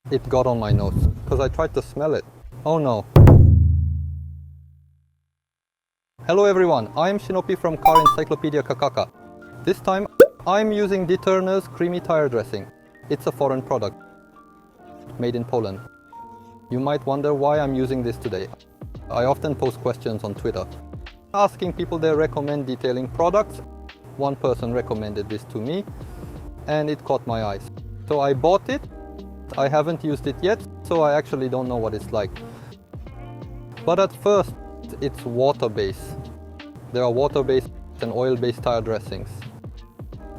It got on my nose because I tried to smell it. Oh no. Hello everyone, I'm Shinopi from Car Encyclopedia Kakaka. This time I'm using DETURNER's creamy tire dressing. It's a foreign product, made in Poland. You might wonder why I'm using this today. I often post questions on Twitter, asking people their recommend detailing products. One person recommended this to me, and it caught my eyes. So I bought it. I haven't used it yet, so I actually don't know what it's like. But at first, it's water-based. There are water-based and oil-based tire dressings.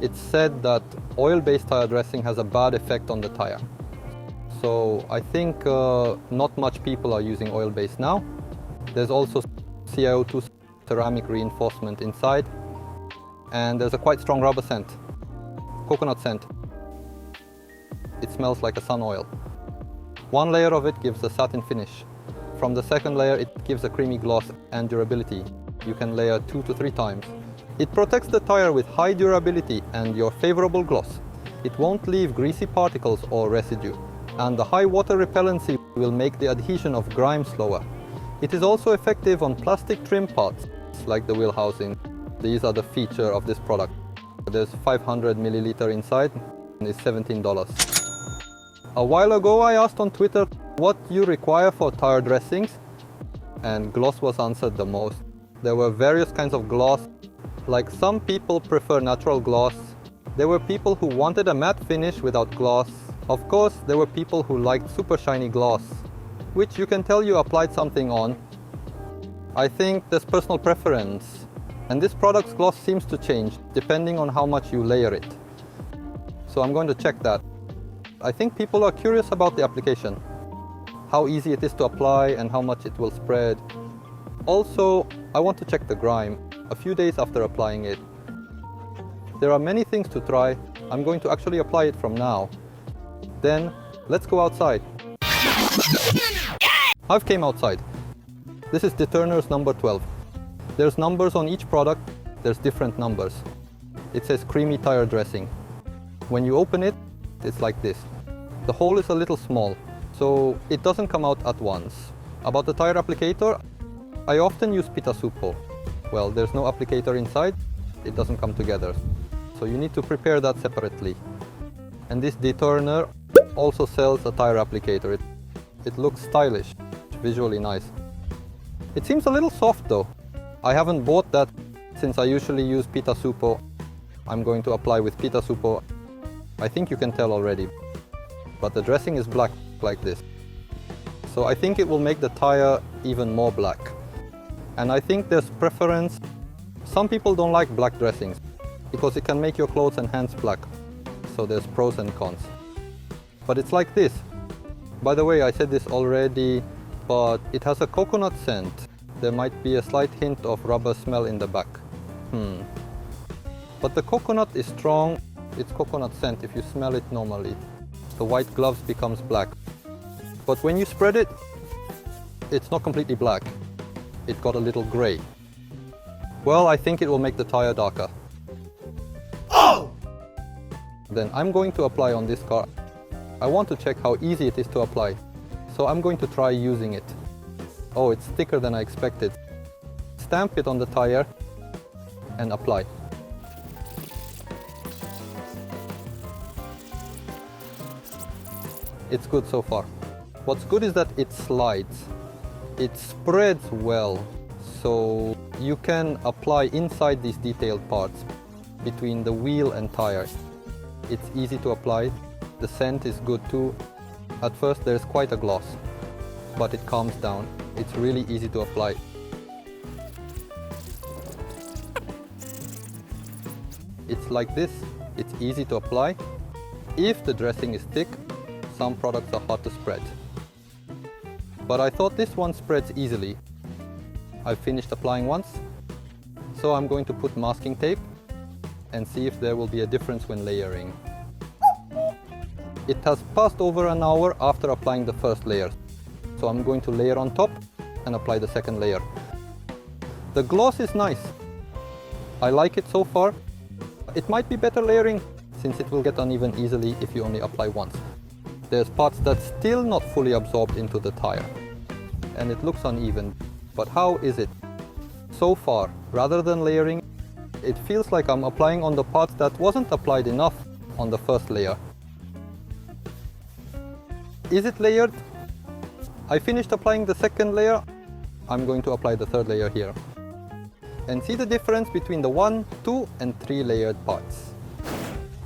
It's said that oil-based tire dressing has a bad effect on the tire. So I think not much people are using oil-based now. There's also CiO2 ceramic reinforcement inside, and there's a quite strong rubber scent, coconut scent. It smells like a sun oil. One layer of it gives a satin finish. From the second layer, it gives a creamy gloss and durability. You can layer 2 to 3 times. It protects the tire with high durability and your favorable gloss. It won't leave greasy particles or residue. And the high water repellency will make the adhesion of grime slower. It is also effective on plastic trim parts, like the wheel housing. These are the feature of this product. There's 500 milliliter inside, and it's $17. A while ago I asked on Twitter what you require for tire dressings, and gloss was answered the most. There were various kinds of gloss, like some people prefer natural gloss. There were people who wanted a matte finish without gloss. Of course, there were people who liked super shiny gloss, which you can tell you applied something on. I think there's personal preference, and this product's gloss seems to change depending on how much you layer it. So I'm going to check that. I think people are curious about the application, how easy it is to apply and how much it will spread. Also, I want to check the grime a few days after applying it. There are many things to try. I'm going to actually apply it from now. Then, let's go outside. I've came outside. This is DETURNER's number 12. There's numbers on each product. There's different numbers. It says creamy tire dressing. When you open it, it's like this. The hole is a little small, so it doesn't come out at once. About the tire applicator, I often use Pitasupo. Well, there's no applicator inside, it doesn't come together. So you need to prepare that separately. And this DETURNER also sells a tire applicator. It looks stylish, visually nice. It seems a little soft though. I haven't bought that since I usually use Pitasupo. I'm going to apply with Pitasupo. I think you can tell already, but the dressing is black like this. So I think it will make the tire even more black. And I think there's preference. Some people don't like black dressings because it can make your clothes and hands black. So there's pros and cons. But it's like this. By the way, I said this already, but it has a coconut scent. There might be a slight hint of rubber smell in the back. But the coconut is strong. It's coconut scent if you smell it normally. The white gloves becomes black. But when you spread it, it's not completely black. It got a little gray. Well, I think it will make the tire darker. Oh! Then I'm going to apply on this car. I want to check how easy it is to apply. So I'm going to try using it. Oh, it's thicker than I expected. Stamp it on the tire and apply. It's good so far. What's good is that it slides. It spreads well, so you can apply inside these detailed parts between the wheel and tire. It's easy to apply. The scent is good too. At first there's quite a gloss, but it calms down. It's really easy to apply. It's like this. It's easy to apply. If the dressing is thick, some products are hard to spread. But I thought this one spreads easily. I've finished applying once, so I'm going to put masking tape and see if there will be a difference when layering. It has passed over an hour after applying the first layer, so I'm going to layer on top and apply the second layer. The gloss is nice. I like it so far. It might be better layering since it will get uneven easily if you only apply once. there's parts that's still not fully absorbed into the tire. And it looks uneven. But how is it? So far, rather than layering, it feels like I'm applying on the parts that wasn't applied enough on the first layer. Is it layered? I finished applying the second layer. I'm going to apply the third layer here. And see the difference between the 1, 2 and 3 layered parts.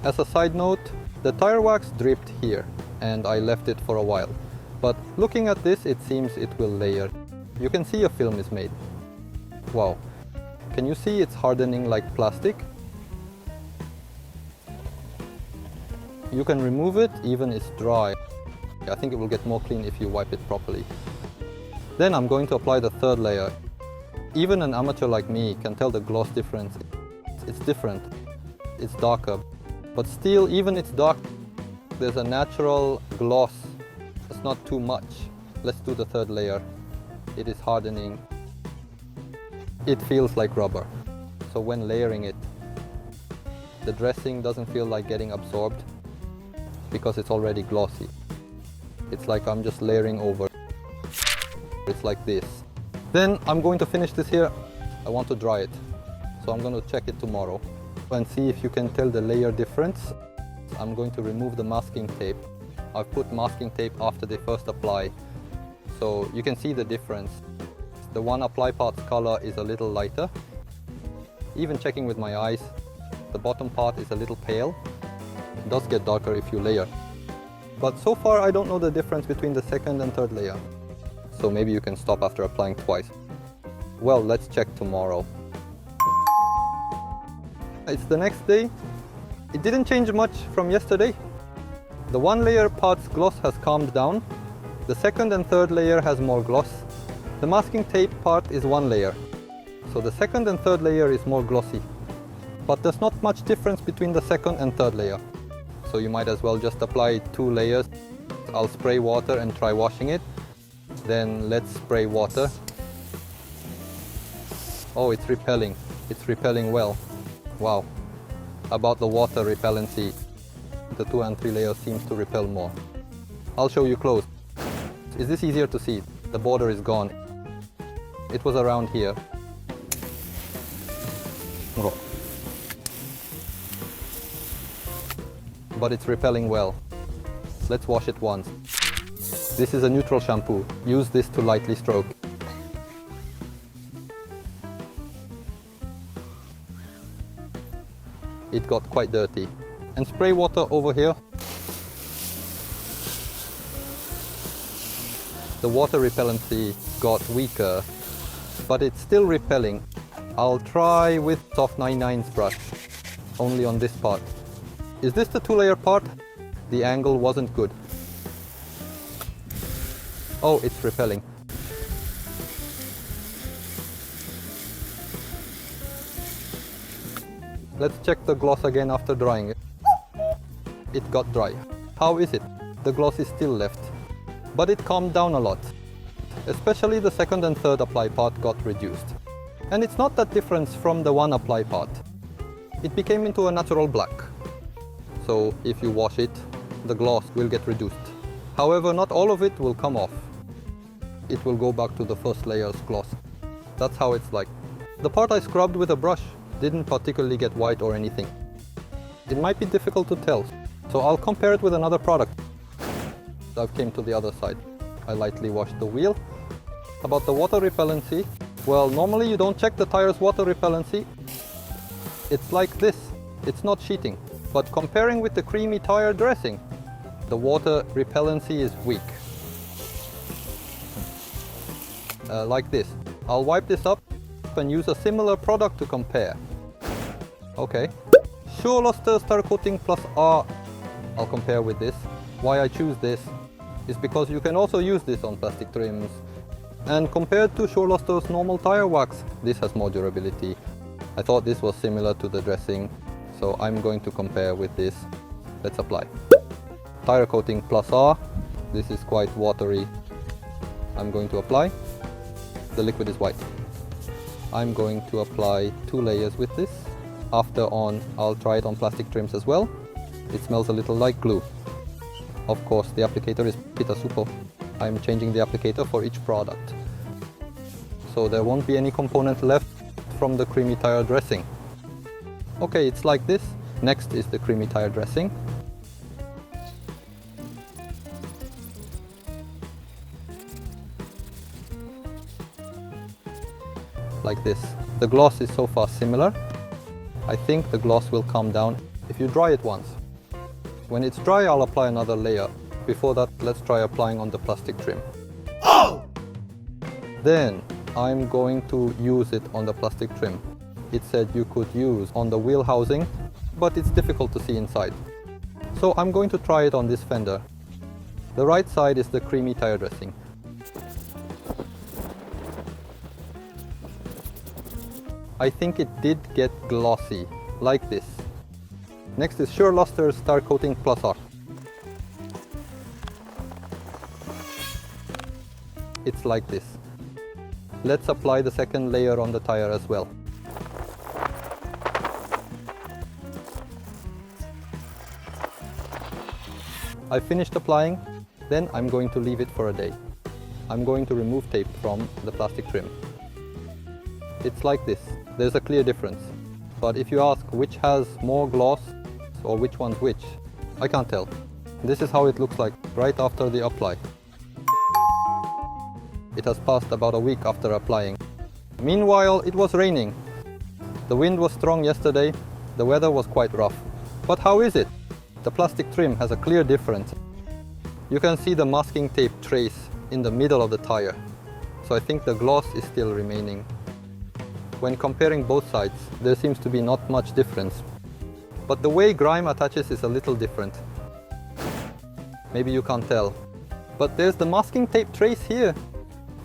As a side note, the tire wax dripped here and I left it for a while. But looking at this, it seems it will layer. You can see a film is made. Wow. Can you see it's hardening like plastic? You can remove it even it's dry. I think it will get more clean if you wipe it properly. Then I'm going to apply the third layer. Even an amateur like me can tell the gloss difference. It's different. It's darker. But still, even it's dark, there's a natural gloss. It's not too much. Let's do the third layer. It is hardening. It feels like rubber. So when layering it, the dressing doesn't feel like getting absorbed because it's already glossy. It's like I'm just layering over. It's like this. Then I'm going to finish this here. I want to dry it. So I'm going to check it tomorrow and see if you can tell the layer difference. I'm going to remove the masking tape. I've put masking tape after they first apply. So you can see the difference. The one apply part's color is a little lighter. Even checking with my eyes, the bottom part is a little pale. It does get darker if you layer. But so far I don't know the difference between the second and third layer. So maybe you can stop after applying twice. Well, let's check tomorrow. It's the next day. It didn't change much from yesterday. The one layer part's gloss has calmed down. The second and third layer has more gloss. The masking tape part is one layer. So the second and third layer is more glossy. But there's not much difference between the second and third layer. So you might as well just apply 2 layers. I'll spray water and try washing it. Then let's spray water. Oh, it's repelling. It's repelling well. Wow. About the water repellency, the 2 and 3 layers seems to repel more. I'll show you close. Is this easier to see? The border is gone. It was around here. Oh. But it's repelling well. Let's wash it once. This is a neutral shampoo. Use this to lightly stroke. It got quite dirty. And spray water over here. The water repellency got weaker, but it's still repelling. I'll try with Soft 99's brush, only on this part. Is this the 2-layer part? The angle wasn't good. Oh, it's repelling. Let's check the gloss again after drying it. It got dry. How is it? The gloss is still left, but it calmed down a lot. Especially the second and third apply part got reduced. And it's not that different from the one apply part. It became into a natural black. So if you wash it, the gloss will get reduced. However, not all of it will come off. It will go back to the first layer's gloss. That's how it's like. The part I scrubbed with a brush didn't particularly get white or anything. It might be difficult to tell, so I'll compare it with another product. I've came to the other side. I lightly washed the wheel. About the water repellency, well, normally you don't check the tire's water repellency. It's like this. It's not sheeting. But comparing with the creamy tire dressing, the water repellency is weak. Like this. I'll wipe this up and use a similar product to compare. Okay. Sure Luster Star Coating Plus R. I'll compare with this. Why I choose this is because you can also use this on plastic trims. And compared to Sure Luster's normal tire wax, this has more durability. I thought this was similar to the dressing, so I'm going to compare with this. Let's apply. Tire Coating Plus R. This is quite watery. I'm going to apply. The liquid is white. I'm going to apply 2 layers with this. After on, I'll try it on plastic trims as well. It smells a little like glue. Of course, the applicator is Pita Supo. I'm changing the applicator for each product. So there won't be any component left from the creamy tire dressing. Okay, it's like this. Next is the creamy tire dressing. Like this. The gloss is so far similar. I think the gloss will calm down if you dry it once. When it's dry, I'll apply another layer. Before that, let's try applying on the plastic trim. Oh! Then I'm going to use it on the plastic trim. It said you could use on the wheel housing, but it's difficult to see inside. So I'm going to try it on this fender. The right side is the creamy tire dressing. I think it did get glossy, like this. Next is Sure Luster's Tire Coating Plus R. It's like this. Let's apply the second layer on the tire as well. I finished applying, then I'm going to leave it for a day. I'm going to remove tape from the plastic trim. It's like this. There's a clear difference. But if you ask which has more gloss or which one's which, I can't tell. This is how it looks like right after the apply. It has passed about a week after applying. Meanwhile, it was raining. The wind was strong yesterday. The weather was quite rough. But how is it? The plastic trim has a clear difference. You can see the masking tape trace in the middle of the tire. So I think the gloss is still remaining. When comparing both sides, there seems to be not much difference. But the way grime attaches is a little different. Maybe you can't tell. But there's the masking tape trace here.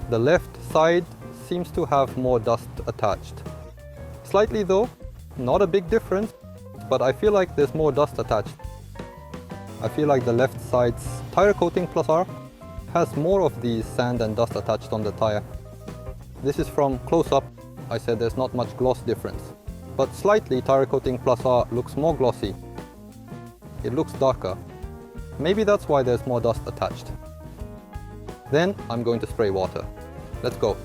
The left side seems to have more dust attached. Slightly though, not a big difference, but I feel like there's more dust attached. I feel like the left side's Tire Coating Plus R has more of these sand and dust attached on the tire. This is from close up. I said there's not much gloss difference. But slightly Tire Coating Plus R looks more glossy. It looks darker. Maybe that's why there's more dust attached. Then I'm going to spray water. Let's go.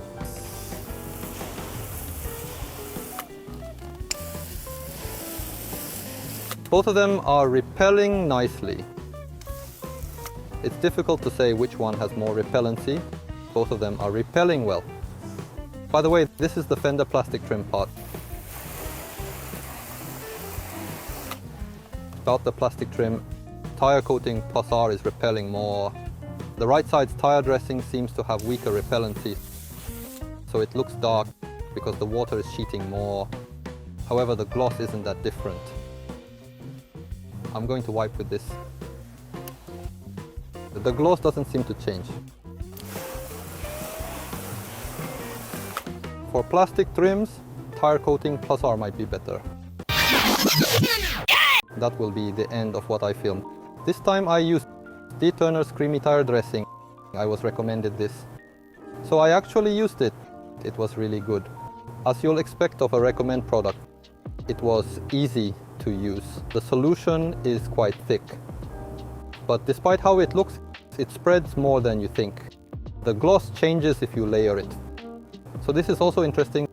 Both of them are repelling nicely. It's difficult to say which one has more repellency. Both of them are repelling well. By the way, this is the fender plastic trim part. About the plastic trim, Tire Coating Plus R is repelling more. The right side's tire dressing seems to have weaker repellency, so it looks dark because the water is sheeting more. However, the gloss isn't that different. I'm going to wipe with this. The gloss doesn't seem to change. For plastic trims, Tire Coating Plus R might be better. That will be the end of what I filmed. This time I used DETURNER's creamy tire dressing. I was recommended this. So I actually used it. It was really good. As you'll expect of a recommend product, it was easy to use. The solution is quite thick. But despite how it looks, it spreads more than you think. The gloss changes if you layer it. So this is also interesting.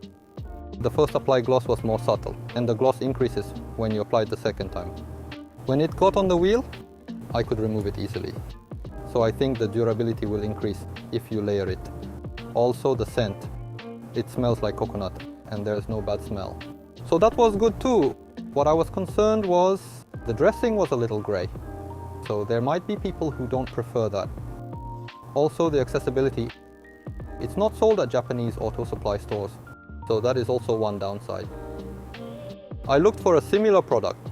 The first apply gloss was more subtle, and the gloss increases when you apply it the second time. When it got on the wheel, I could remove it easily. So I think the durability will increase if you layer it. Also the scent. It smells like coconut and there's no bad smell. So that was good too. What I was concerned was the dressing was a little grey. So there might be people who don't prefer that. Also the accessibility. It's not sold at Japanese auto supply stores. So that is also one downside. I looked for a similar product.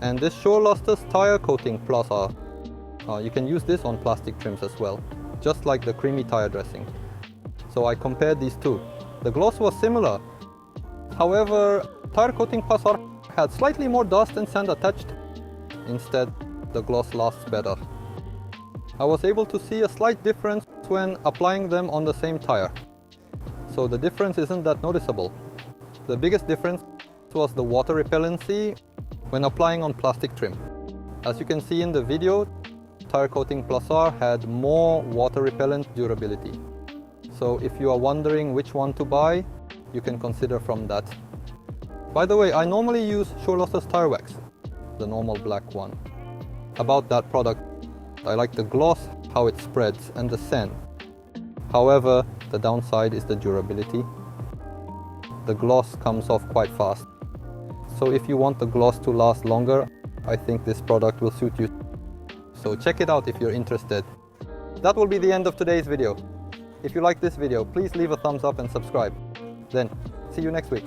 And this Sure Luster's Tire Coating Plus R, you can use this on plastic trims as well, just like the creamy tire dressing. So I compared these two. The gloss was similar. However, Tire Coating Plus R had slightly more dust and sand attached. Instead, the gloss lasts better. I was able to see a slight difference when applying them on the same tire. So the difference isn't that noticeable. The biggest difference was the water repellency when applying on plastic trim. As you can see in the video, tire coating plus R had more water repellent durability. So if you are wondering which one to buy, you can consider from that. By the way, I normally use Surelos's Tire Wax, the normal black one. About that product, I like the gloss, how it spreads, and the scent. However, the downside is the durability. The gloss comes off quite fast. So if you want the gloss to last longer, I think this product will suit you. So check it out if you're interested. That will be the end of today's video. If you like this video, please leave a thumbs up and subscribe. Then, see you next week.